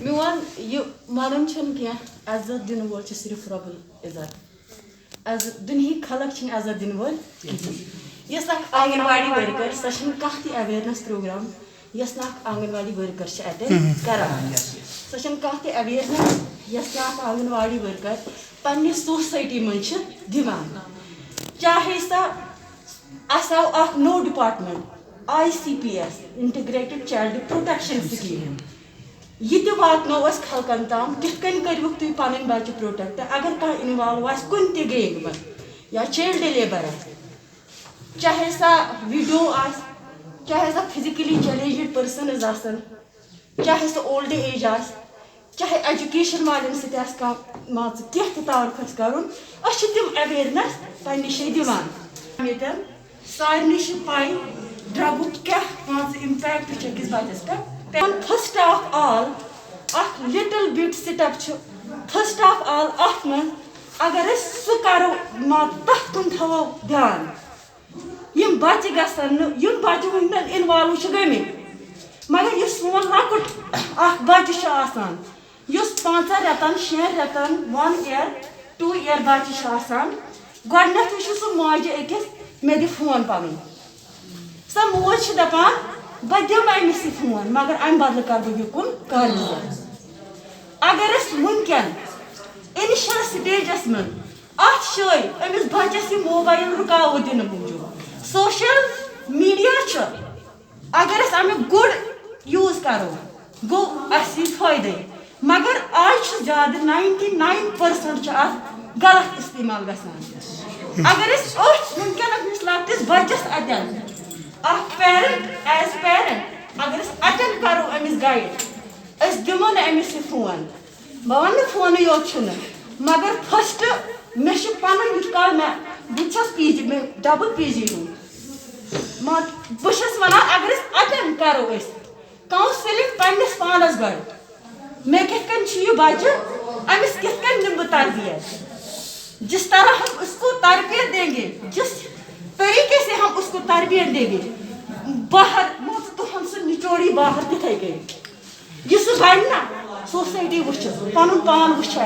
میون یہ ون کی عزت دن وول صرف رب العزت عزت دنہی خلق چھ عزت دن وول یس اخ آنگن واڑی ورکر سہ کھانا تہ اویئرنیس پروگرام یس اخ آنگن واڑی ورکر اٹینڈ کران سہ کھانا تہ اویئرنیس یس اخ آنگن واڑی ورکر پنہ سوسائٹی من دِوان چاہے سہ آو اخ نو department ICPS integrated child protection scheme یہ تہ واتنو اس خلقن تام کت کن کروک تھی پن بچہ پروٹیکٹ اگر کھانا انوالو آس کن تہ گیم من یا چائلڈ لیبر چاہے سا وڈو آس چاہے سا فزیکلی چیلنجڈ پرسنز آسن چاہے سا اولڈ ایج آس چاہے ایجوکیشن والن ست آس کھانا کی تعارف کرن اس تم اویئرنیس پنہ جائے دِوان یتن سارنی پائی ڈرگک کیا امپیکٹ أکس بچس پہ فرسٹ آف آل اخ little bit step first of all ات من اگر سہ کرو تر کن تھو دھیان یم بچہ گھن یم بچہ ونکن انوالو گمت مگر اس سون لکٹ اخ بچہ آسان اس 5 رٮ۪تن 6 رٮ۪تن 1 year 2 year بچہ آسان گۄڈنیتھ چھ سہ ماجہ أکس مے دِ فون پنن سہ موج دپان بہ دم امس یہ فون مگر ام بدل کر بہ یکن کالج اگر اس ونکن انیشل سٹیجس من ات جائے امس بچس یہ موبائل رکاو دن موجود سوشل میڈیا اگر اس امیک گڈ یوز کرو گو اس فائدے مگر آج زیادہ 99% ات غلط استعمال گژھان اگر اس ونکن امس لکٹس بچس اتن اخ پیرنٹ ایز پیرنٹ اگر اس اتن کرو امس گائڈ اس دمو نا امس یہ فون بہ ون فون یوت مگر فرسٹ مے پن یت کال میں پی جی میں ڈبل پی جی ہوں بس ونان اگر اس اتن کرو اس کاؤنسلنگ پنس پانس گۄڈٕ مے کت کن یہ بچہ امس کت کن دم بہ تربیت جس طرح ہم اس کو تربیت دیں گے جس طریقے سے ہم اس کو تربیت دیں گے باہر تہن سہ نچوڑی باہر تتھے گئی یہ سہ بن نا سوسائٹی وچ پن پان وچ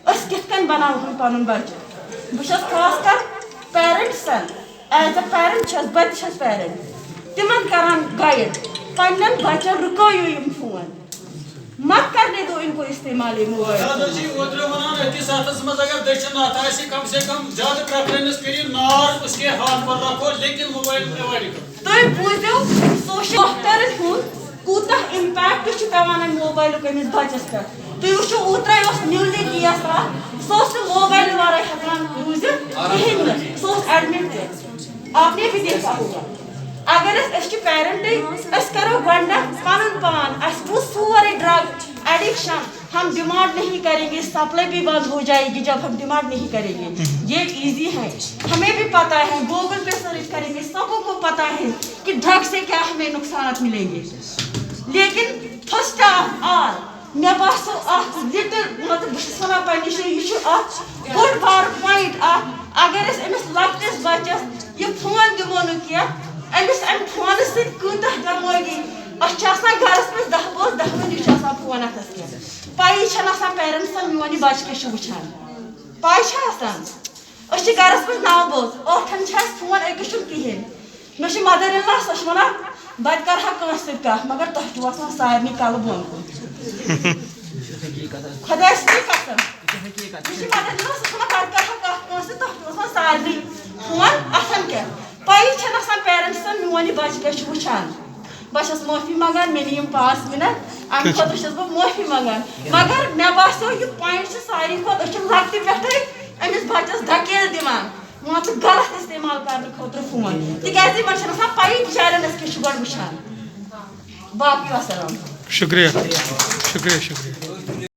اس کت کن بناو پن بچہ بہت خاص کر پیرنٹسن ایز اے پیرنٹ چھس بہ تہ پیرنٹ تمن کران گائڈ پنن بچن رکٲیِو یم فون مت کرنے دو ان کو استعمال موبائل اگر دشن نات کم سے کم زیادہ پریفرنس کریو نار اس کے ہاتھ پر رکھو لیکن موبائل اوائڈ کرو تھی بوزو سوشل ڈاکٹرن ہند کوتہ امپیکٹ پیوان موبائل امس بچس پہ تھی وچو اوترے نیولی کیس سہ موبائل ورائے ہکان روزت کہین سہ ایڈمٹ آپ نے بھی دیکھا ہوگا اگر پیرنٹ کرو گۄڈنیتھ پن پان وہ سورے ڈرگ ایڈکشن ہم ڈیمانڈ نہیں کریں گے سپلائی بھی بند ہو جائے گی جب ہم ڈیمانڈ نہیں کریں گے یہ ایزی ہے ہمیں بھی پتہ ہے گوگل پہ سرچ کریں گے سبوں کو پتہ ہے کہ ڈرگ سے کیا ہمیں نقصانات ملیں گے لیکن first of all may Basu little مطلب بہت پنہ یہ بوڑ بار پوائنٹ اگر امس لکٹس بچس یہ فون دمو نا کی امس ام فون ستہ دماغی اس گرس من 10 بوس 10 منٹ فون اتس کی پی پیرنٹسن میون یہ بچہ کیا وچان پی گرس من 9 بوس 8 فون أکس کہین مے مدر ان لا سہ ونان بہت کرہا کٲنٛسہِ سۭتۍ کتھ مگر تۄہہِ چھُو آسان سارنٕے کلہٕ بۄن کُن خۄدایس کی قسم مے مدر ان لا سہ ونان بہت کرہا کتھ کٲنٛسہِ سۭتۍ تۄہہِ چھُو آسان سارنٕے فون اتھن کیٚتھ پی پیرنٹسن میون یہ بچہ کیا وچان بہٕ چھس معافی منگان مے نیم 5 منٹ ام خاطر چھس بہٕ معافی منگان مگر مے باسیو یہ پوائنٹ ساری کھۄتہٕ لکٹہِ پٮ۪ٹھے امس بچس دھکیل دِوان مان ژٕ غلط استعمال کرنے خاطر فون تکیازِ یمن چھنہٕ آسان پی بچارن أسۍ کیٛاہ چھُ گۄڈٕ وٕچھان باقٕے وسلام شکریہ شکریہ شکریہ